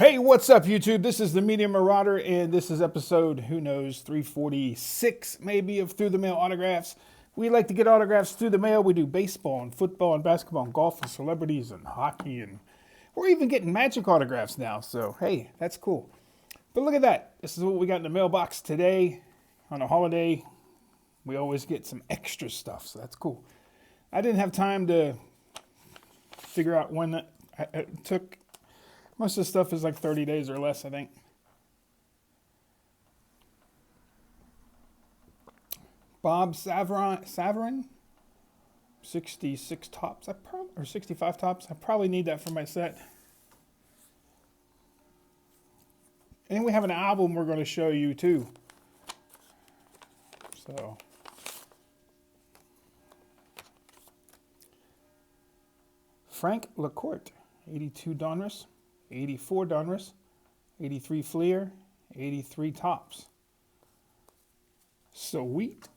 Hey, what's up, YouTube? This is the Media Marauder, and this is episode, who knows, 346 maybe of Through the Mail Autographs. We like to get autographs through the mail. We do baseball and football and basketball and golf and celebrities and hockey, and we're even getting Magic autographs now, so hey, that's cool. But look at that. This is what we got in the mailbox today. On a holiday, we always get some extra stuff, so that's cool. I didn't have time to figure out when it took. Most of the stuff is like 30 days or less, I think. Bob Savarin, 66 tops, or 65 tops. I probably need that for my set. And then we have an album we're going to show you too. So, Frank LaCourte, 82 Donruss. 84 Donruss, 83 Fleer, 83 Tops. Sweet.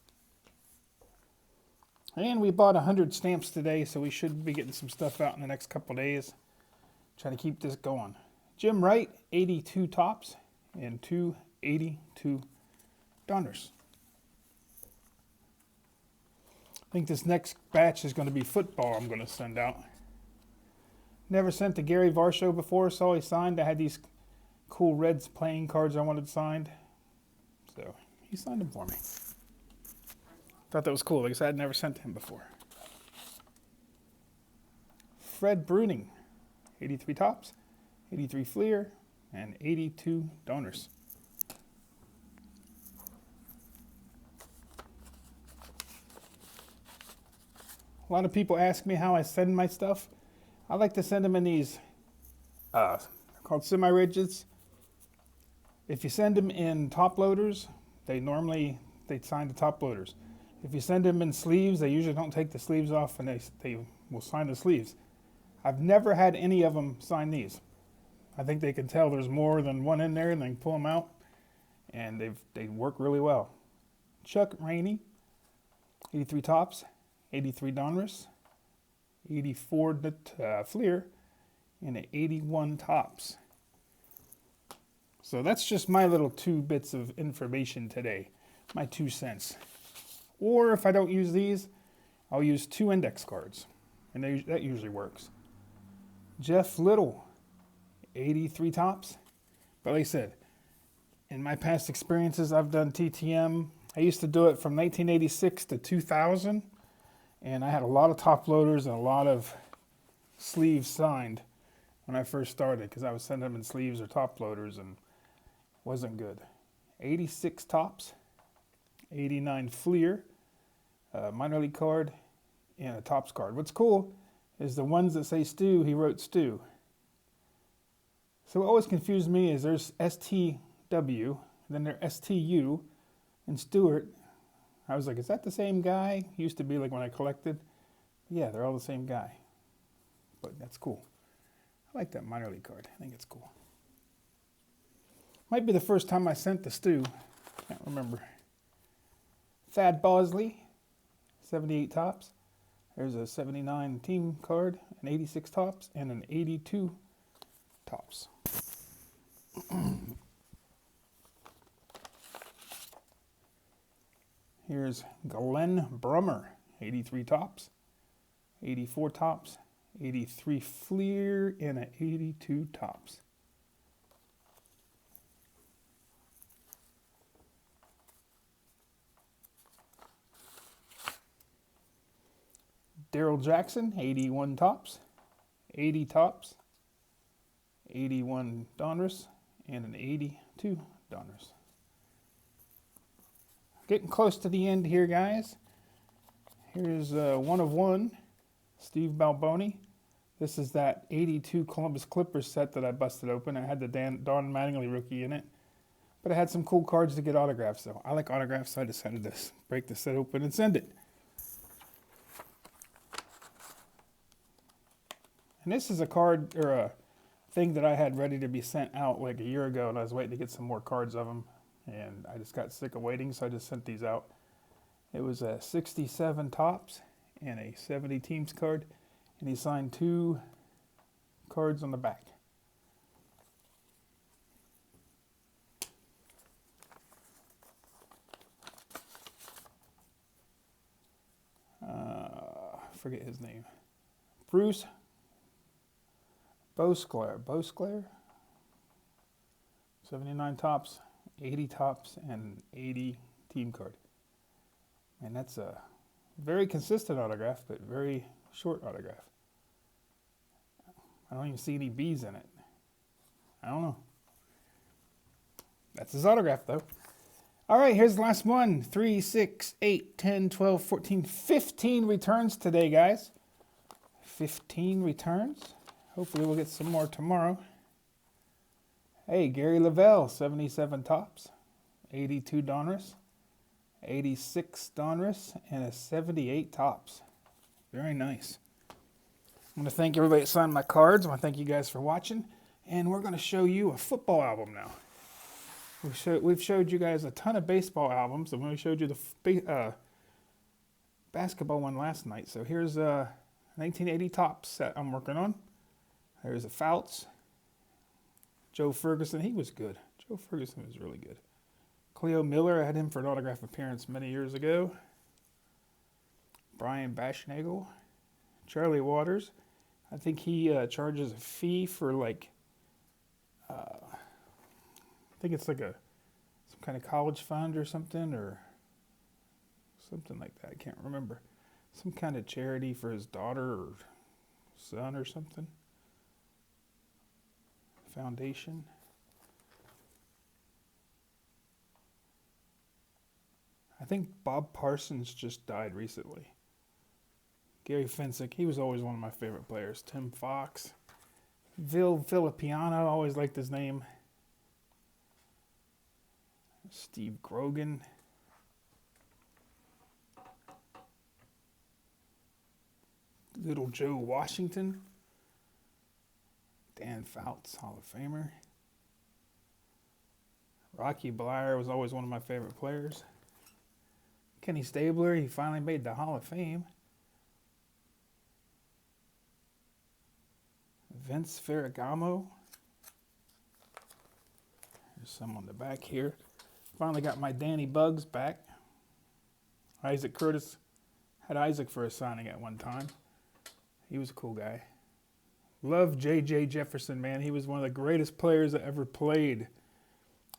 And we bought 100 stamps today, so we should be getting some stuff out in the next couple days. Trying to keep this going. Jim Wright, 82 Tops, and 282 Donruss. I think this next batch is going to be football I'm going to send out. Never sent to Gary Varsho before, saw he signed. I had these cool Reds playing cards I wanted signed. So he signed them for me. Thought that was cool. Like I said, I'd never sent to him before. Fred Bruning, 83 Tops, 83 Fleer, and 82 Donruss. A lot of people ask me how I send my stuff. I like to send them in these, called semi-rigids. If you send them in top loaders, they sign the top loaders. If you send them in sleeves, they usually don't take the sleeves off, and they will sign the sleeves. I've never had any of them sign these. I think they can tell there's more than one in there, and they can pull them out, and they work really well. Chuck Rainey, 83 Tops, 83 Donruss, 84 Fleer, and an 81 Tops. So that's just my little 2 bits of information today, my 2 cents. Or if I don't use these, I'll use 2 index cards, and that usually works. Jeff Little, 83 Tops. But like I said, in my past experiences, I've done TTM. I used to do it from 1986 to 2000. And I had a lot of top loaders and a lot of sleeves signed when I first started, because I was sending them in sleeves or top loaders, and it wasn't good. 86 Tops, 89 Fleer, minor league card, and a Tops card. What's cool is the ones that say Stu, he wrote Stu. So what always confused me is there's STW, then there's STU, and Stewart. I was like, is that the same guy? Used to be like when I collected. Yeah, they're all the same guy. But that's cool. I like that minor league card. I think it's cool. Might be the first time I sent the Stu. Can't remember. Thad Bosley, 78 Tops. There's a 79 team card, an 86 Tops, and an 82 Tops. Here's Glenn Brummer, 83 Tops, 84 Tops, 83 Fleer, and an 82 Tops. Daryl Jackson, 81 Tops, 80 Tops, 81 Donruss, and an 82 Donruss. Getting close to the end here, guys. Here's 1 of 1, Steve Balboni. This is that 82 Columbus Clippers set that I busted open. I had the Don Mattingly rookie in it. But I had some cool cards to get autographs, so I like autographs, so I decided to break the set open and send it. And this is a card, or a thing that I had ready to be sent out like a year ago, and I was waiting to get some more cards of them. And I just got sick of waiting, so I just sent these out. It was a 67 Tops and a 70 teams card, and he signed 2 cards on the back. forget his name. Bruce Bosclair. 79 tops, 80 tops, and 80 team card. And that's a very consistent autograph, but very short autograph. I don't even see any B's in it. I don't know. That's his autograph, though. All right, here's the last one. 3, 6, 8, 10, 12, 14, 15 returns today, guys. 15 returns. Hopefully we'll get some more tomorrow. Hey, Gary Lavelle, 77 tops, 82 Donruss, 86 Donruss, and a 78 tops. Very nice. I want to thank everybody that signed my cards. I want to thank you guys for watching. And we're going to show you a football album now. We've showed you guys a ton of baseball albums, and we showed you the basketball one last night. So here's 1980 tops that I'm working on. There's a Fouts. Joe Ferguson, he was good. Joe Ferguson was really good. Cleo Miller, I had him for an autograph appearance many years ago. Brian Bashnagel. Charlie Waters, I think he charges a fee for like, I think it's like some kind of college fund or something like that. I can't remember. Some kind of charity for his daughter or son or something. Foundation. I think Bob Parsons just died recently. Gary Fensick, he was always one of my favorite players. Tim Fox. Filippiano, always liked his name. Steve Grogan. Little Joe Washington. Dan Fouts, Hall of Famer. Rocky Bleier was always one of my favorite players. Kenny Stabler, he finally made the Hall of Fame. Vince Ferragamo. There's some on the back here. Finally got my Danny Bugs back. Isaac Curtis had Isaac for a signing at one time. He was a cool guy. Love J.J. Jefferson, man. He was one of the greatest players that ever played.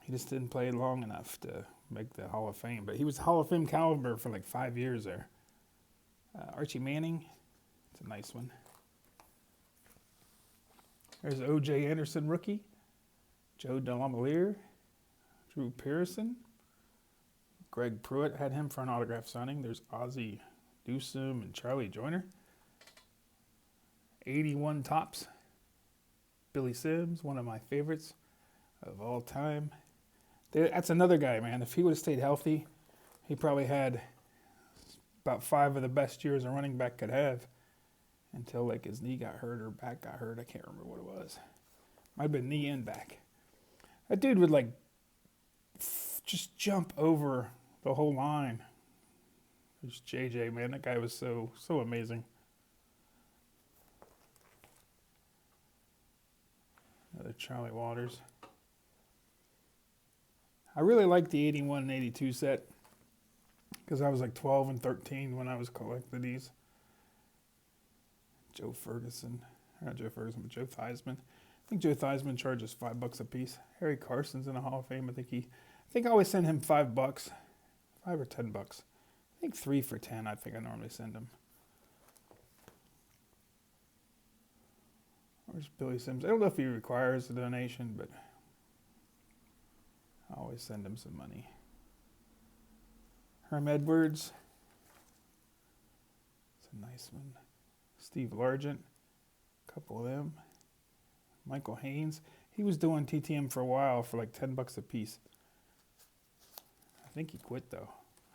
He just didn't play long enough to make the Hall of Fame. But he was Hall of Fame caliber for like 5 years there. Archie Manning. It's a nice one. There's O.J. Anderson, rookie. Joe Delamolier. Drew Pearson. Greg Pruitt had him for an autograph signing. There's Ozzie Newsome and Charlie Joyner. 81 tops. Billy Sims, one of my favorites of all time. That's another guy, man. If he would have stayed healthy, he probably had about 5 of the best years a running back could have until like his knee got hurt or back got hurt. I can't remember what it was. Might have been knee and back. That dude would like just jump over the whole line. There's JJ, man. That guy was so amazing. Another Charlie Waters. I really liked the 81 and 82 set because I was like 12 and 13 when I was collecting these. Joe Ferguson. Not Joe Ferguson, but Joe Theismann. I think Joe Theismann charges $5 a piece. Harry Carson's in the Hall of Fame. I think I always send him $5. $5 or $10. I think 3 for 10. I think I normally send him. Where's Billy Sims? I don't know if he requires a donation, but I always send him some money. Herm Edwards. It's a nice one. Steve Largent. A couple of them. Michael Haynes. He was doing TTM for a while for like $10 a piece. I think he quit though.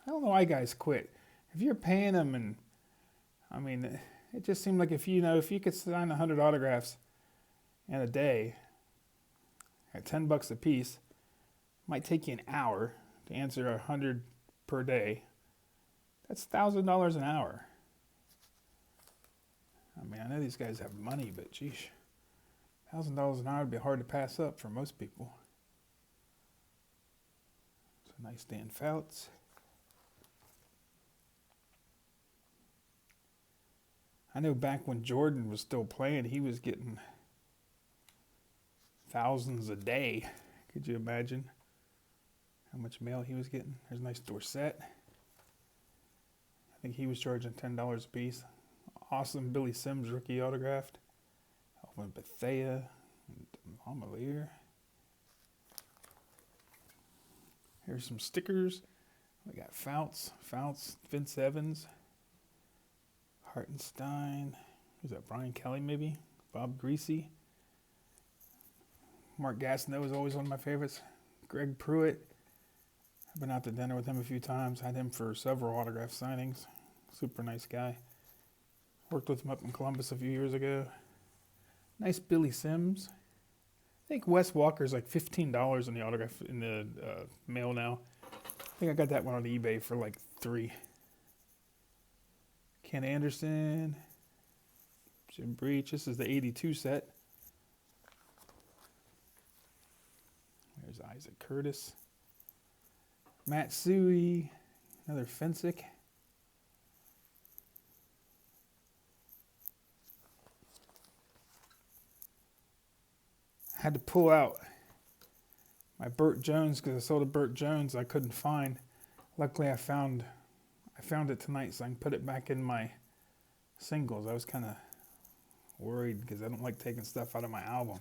I don't know why guys quit. If you're paying them, and I mean, it just seemed like if you could sign 100 autographs in a day at $10 a piece, might take you an hour to answer 100 per day. That's $1,000 an hour. I mean, I know these guys have money, but geez, $1,000 an hour would be hard to pass up for most people. It's a nice Dan Fouts. know back when Jordan was still playing, he was getting thousands a day. Could you imagine how much mail he was getting? There's a nice Dorsett. I think he was charging $10 a piece. Awesome Billy Sims rookie autographed. Alvin Bethea and Amalier. Here's some stickers. We got Fouts, Vince Evans, Hartenstein. Who's that? Brian Kelly, maybe? Bob Greasy. Mark Gastineau is always one of my favorites. Greg Pruitt. I've been out to dinner with him a few times. Had him for several autograph signings. Super nice guy. Worked with him up in Columbus a few years ago. Nice Billy Sims. I think Wes Walker's like $15 in the autograph in the mail now. I think I got that one on eBay for like $3. Ken Anderson. Jim Breach. This is the 82 set. There's Isaac Curtis. Matt Suey. Another Fensick. Had to pull out my Burt Jones because I sold a Burt Jones I couldn't find. Luckily I found it tonight so I can put it back in my singles. I was kind of worried because I don't like taking stuff out of my album.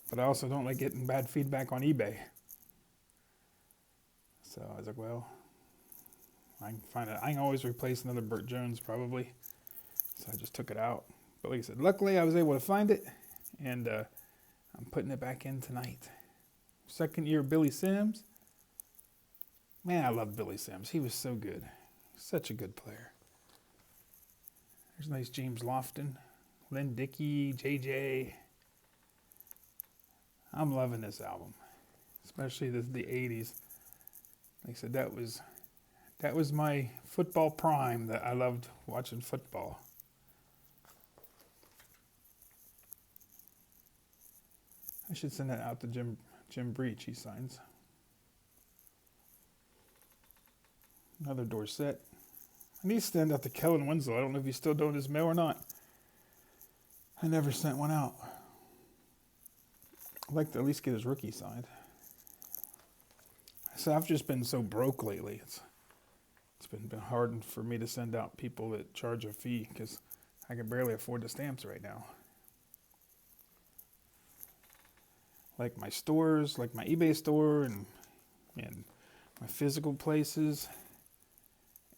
But I also don't like getting bad feedback on eBay. So I was like, well, I can find it. I can always replace another Burt Jones probably. So I just took it out. But like I said, luckily I was able to find it. And I'm putting it back in tonight. Second year Billy Sims. Man, I love Billy Sims. He was so good. Such a good player. There's nice James Lofton. Lynn Dickey, JJ. I'm loving this album. Especially the 80's. Like I said, that was my football prime that I loved watching football. I should send that out to Jim Breach, he signs. Another Dorsett. I need to send out to Kellen Winslow. I don't know if he's still doing his mail or not. I never sent one out. I'd like to at least get his rookie signed. So I've just been so broke lately. It's been hard for me to send out people that charge a fee because I can barely afford the stamps right now. Like my stores, like my eBay store and my physical places.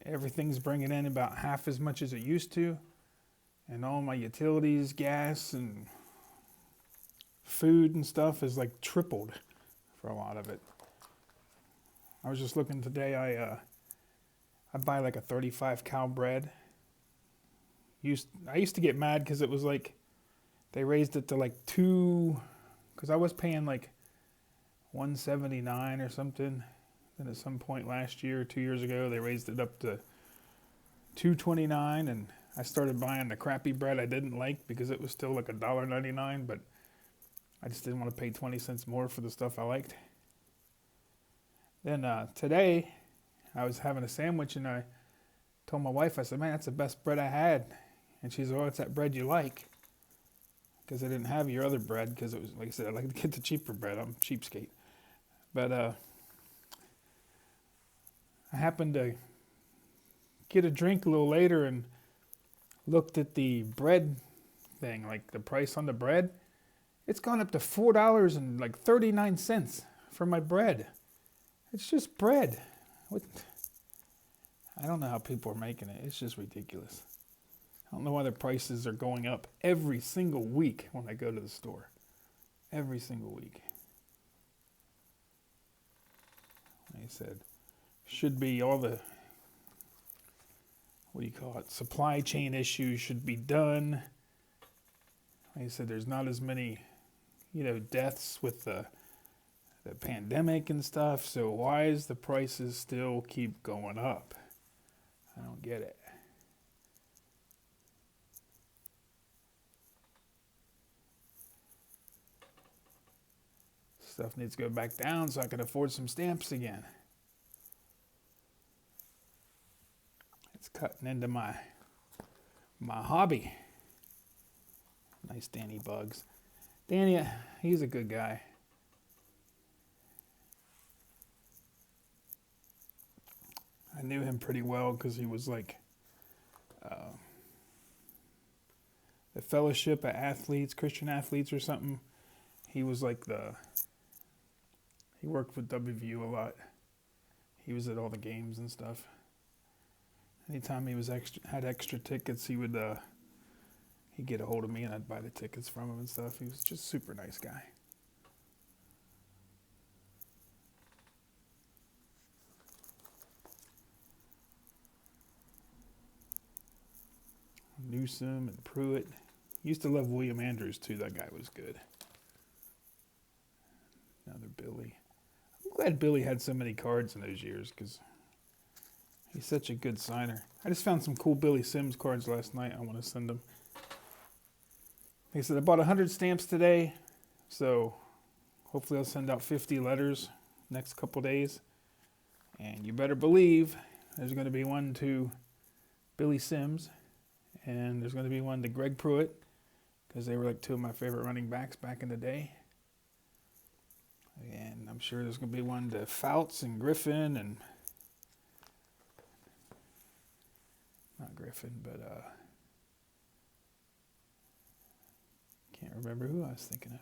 Everything's bringing in about half as much as it used to. And all my utilities, gas, and food and stuff is like tripled for a lot of it. I was just looking today, I buy like a 35 cal bread. I used to get mad because it was like, they raised it to like because I was paying like $179 or something. Then at some point last year, 2 years ago, they raised it up to $2.29, and I started buying the crappy bread I didn't like because it was still like $1.99, but I just didn't want to pay 20 cents more for the stuff I liked. Then today, I was having a sandwich, and I told my wife, I said, man, that's the best bread I had. And she said, oh, it's that bread you like. Because I didn't have your other bread, because it was, like I said, I like to get the cheaper bread. I'm a cheapskate. But I happened to get a drink a little later and looked at the bread thing, like the price on the bread. It's gone up to $4.39 for my bread. It's just bread. I don't know how people are making it. It's just ridiculous. I don't know why the prices are going up every single week when I go to the store. Every single week. Like I said, should be all the, supply chain issues should be done. Like I said, there's not as many, deaths with the pandemic and stuff. So why is the prices still keep going up? I don't get it. Stuff needs to go back down so I can afford some stamps again. It's cutting into my hobby. Nice Danny Bugs. Danny, he's a good guy. I knew him pretty well because he was like the fellowship of athletes, Christian athletes or something. He was like he worked with WVU a lot. He was at all the games and stuff. Anytime he was had extra tickets, he'd get a hold of me and I'd buy the tickets from him and stuff. He was just a super nice guy. Newsom and Pruitt. Used to love William Andrews too. That guy was good. Another Billy. I'm glad Billy had so many cards in those years because he's such a good signer. I just found some cool Billy Sims cards last night. I want to send them. Like I said, I bought 100 stamps today, so hopefully I'll send out 50 letters next couple days. And you better believe there's going to be one to Billy Sims, and there's going to be one to Greg Pruitt, because they were like two of my favorite running backs back in the day. And I'm sure there's going to be one to Fouts and Griffin, and not Griffin, but can't remember who I was thinking of.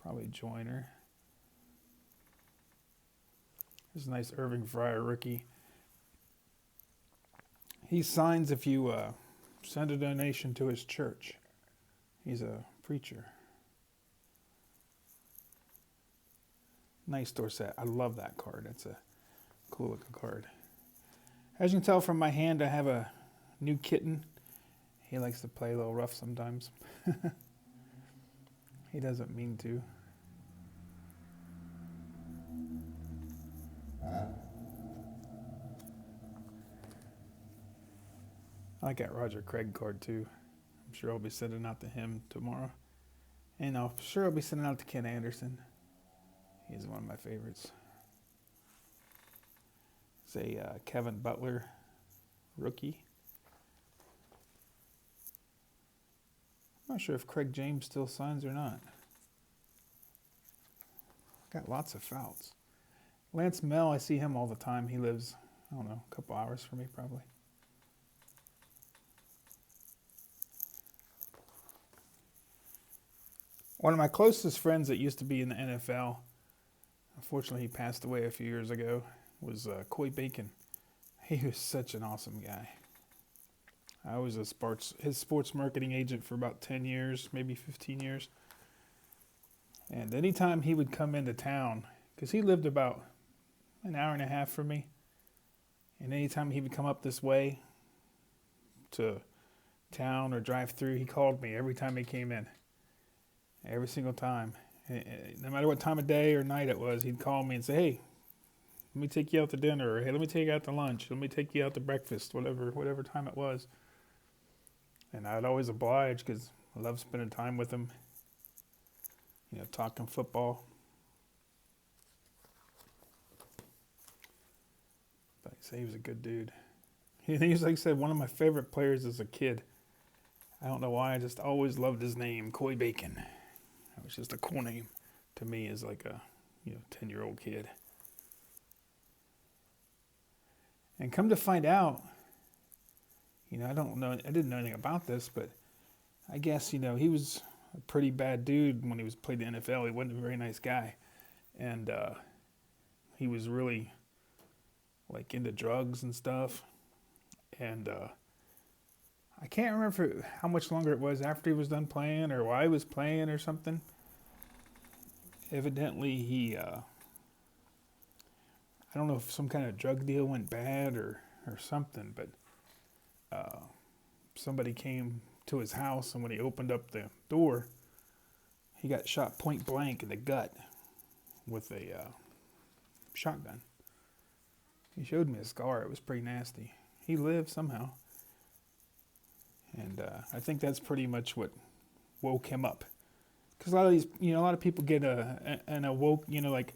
Probably Joyner. There's a nice Irving Fryer rookie. He signs if you send a donation to his church. He's a preacher. Nice Dorsett. I love that card. That's a cool looking card. As you can tell from my hand, I have a new kitten. He likes to play a little rough sometimes. He doesn't mean to. I like that Roger Craig card too. I'm sure I'll be sending out to him tomorrow. And I'm sure I'll be sending out to Ken Anderson. He's one of my favorites. It's a Kevin Butler rookie. I'm not sure if Craig James still signs or not. Got lots of Fouts. Lance Mel, I see him all the time. He lives, I don't know, a couple hours from me probably. One of my closest friends that used to be in the NFL, unfortunately he passed away a few years ago, was Coy Bacon. He was such an awesome guy. I was his sports marketing agent for about 10 years, maybe 15 years. And anytime he would come into town, because he lived about an hour and a half from me, and anytime he would come up this way to town or drive through, he called me every time he came in. Every single time. No matter what time of day or night it was, he'd call me and say, hey, let me take you out to dinner, or hey, let me take you out to lunch, let me take you out to breakfast, whatever time it was. And I'd always oblige because I love spending time with him, talking football. But he was a good dude. He was, like I said, one of my favorite players as a kid. I don't know why, I just always loved his name, Coy Bacon. It was just a cool name to me as like a 10-year-old kid. And come to find out, I didn't know anything about this, but I guess, he was a pretty bad dude when he played the NFL. He wasn't a very nice guy. And he was really like into drugs and stuff. And I can't remember how much longer it was after he was done playing or why he was playing or something. Evidently, he, I don't know if some kind of drug deal went bad or something, but somebody came to his house, and when he opened up the door, he got shot point blank in the gut with a shotgun. He showed me a scar. It was pretty nasty. He lived somehow. And I think that's pretty much what woke him up. Because a lot of people get an awoke, like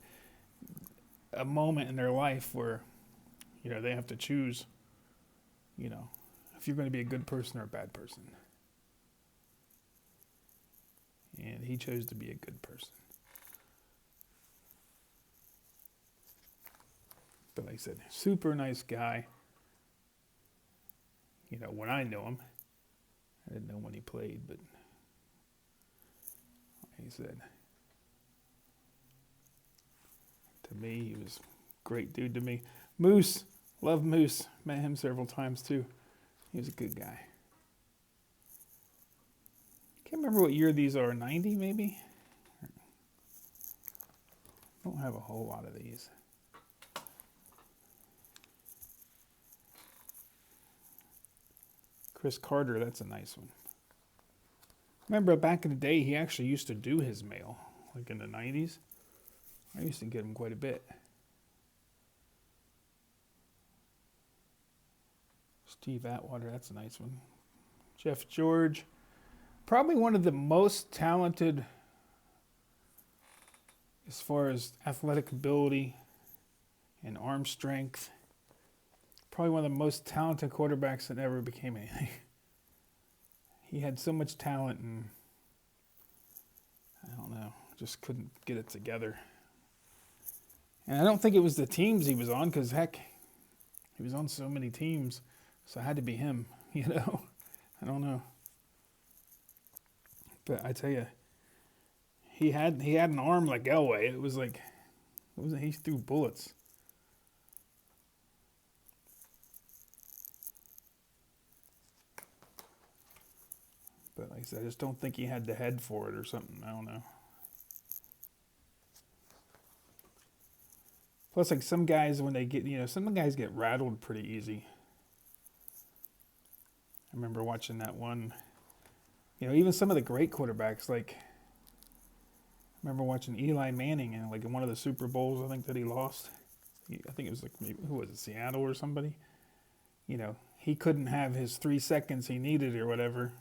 a moment in their life where, they have to choose, if you're going to be a good person or a bad person. And he chose to be a good person. But like I said, super nice guy. You know, when I knew him, I didn't know when he played, but like he said, to me, he was a great dude to me. Moose, love Moose. Met him several times too. He was a good guy. Can't remember what year these are. 90 maybe? Don't have a whole lot of these. Chris Carter, that's a nice one. Remember back in the day, he actually used to do his mail, like in the 90s. I used to get him quite a bit. Steve Atwater, that's a nice one. Jeff George, probably one of the most talented as far as athletic ability and arm strength. Probably one of the most talented quarterbacks that ever became anything. He had so much talent and I don't know, just couldn't get it together. And I don't think it was the teams he was on, because heck, he was on so many teams, so it had to be him, you know. I don't know. But I tell you, he had an arm like Elway. It was like, he threw bullets. But like I said, I just don't think he had the head for it or something. I don't know. Plus, like some guys, when they get, you know, some guys get rattled pretty easy. I remember watching that one. You know, even some of the great quarterbacks, like, I remember watching Eli Manning and like in one of the Super Bowls, I think that he lost. I think it was like, maybe, who was it, Seattle or somebody? You know, he couldn't have his 3 seconds he needed or whatever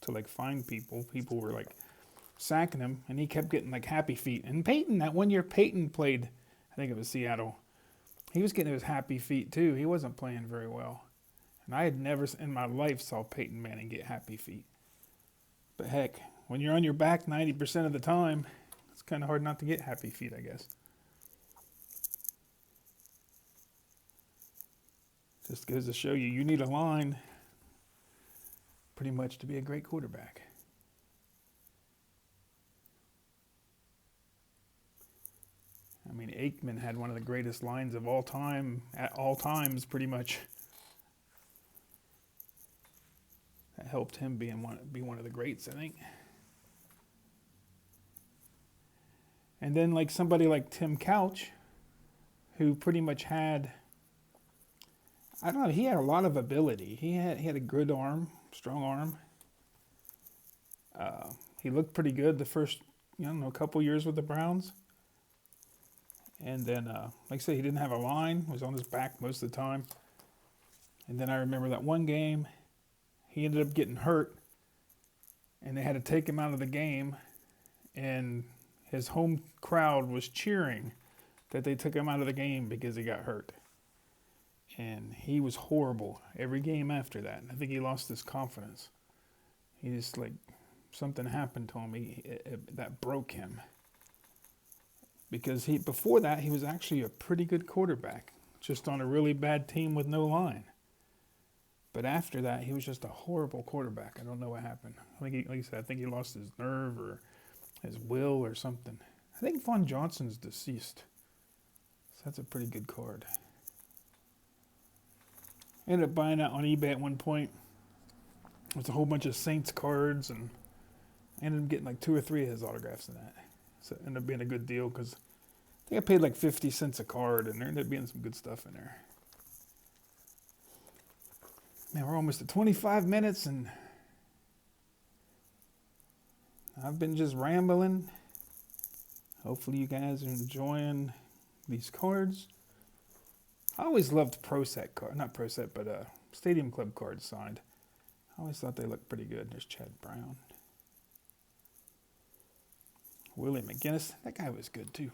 to like find people. People were like sacking him, and he kept getting like happy feet. And Peyton, that one year Peyton played, I think it was Seattle, he was getting his happy feet too. He wasn't playing very well. And I had never in my life saw Peyton Manning get happy feet. But heck, when you're on your back 90% of the time, it's kind of hard not to get happy feet, I guess. Just goes to show you, you need a line pretty much to be a great quarterback. I mean, Aikman had one of the greatest lines of all time, at all times, pretty much. That helped him be one of the greats, I think. And then like somebody like Tim Couch, who pretty much had, I don't know, he had a lot of ability. He had a good arm, strong arm. He looked pretty good the first, couple years with the Browns. And then, like I said, he didn't have a line, was on his back most of the time. And then I remember that one game, he ended up getting hurt, and they had to take him out of the game, and his home crowd was cheering that they took him out of the game because he got hurt. And he was horrible every game after that. And I think he lost his confidence. He just, like, something happened to him that broke him. Because before that, he was actually a pretty good quarterback, just on a really bad team with no line. But after that, he was just a horrible quarterback. I don't know what happened. Like I said, I think he lost his nerve or his will or something. I think Von Johnson's deceased. So that's a pretty good card. I ended up buying that on eBay at one point. There's a whole bunch of Saints cards, and I ended up getting like 2 or 3 of his autographs in that. So it ended up being a good deal because I think I paid like 50 cents a card, and there ended up being some good stuff in there. Man, we're almost at 25 minutes, and I've been just rambling. Hopefully you guys are enjoying these cards. I always loved Pro Set card, not Pro Set, but Stadium Club cards signed. I always thought they looked pretty good. There's Chad Brown. Willie McGinnis, that guy was good too.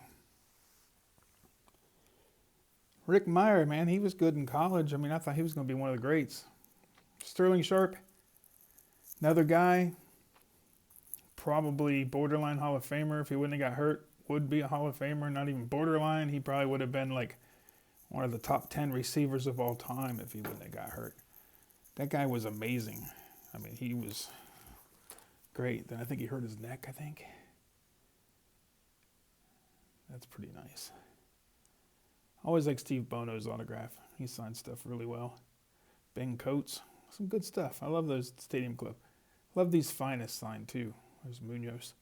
Rick Meyer, man, he was good in college. I mean, I thought he was going to be one of the greats. Sterling Sharp, another guy, probably borderline Hall of Famer. If he wouldn't have got hurt, would be a Hall of Famer. Not even borderline. He probably would have been like one of the top 10 receivers of all time if he wouldn't have got hurt. That guy was amazing. I mean, he was great. Then I think he hurt his neck, I think. That's pretty nice. I always like Steve Bono's autograph. He signed stuff really well. Ben Coates, some good stuff. I love those Stadium Club. Love these Finest signed too. There's Munoz.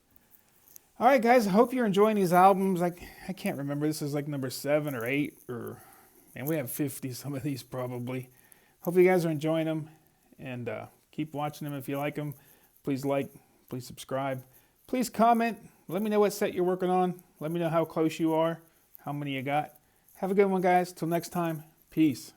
All right, guys. I hope you're enjoying these albums. I can't remember. This is like number 7 or 8, and we have 50 some of these probably. Hope you guys are enjoying them, and keep watching them if you like them. Please like, please subscribe, please comment. Let me know what set you're working on. Let me know how close you are, how many you got. Have a good one, guys. Till next time, peace.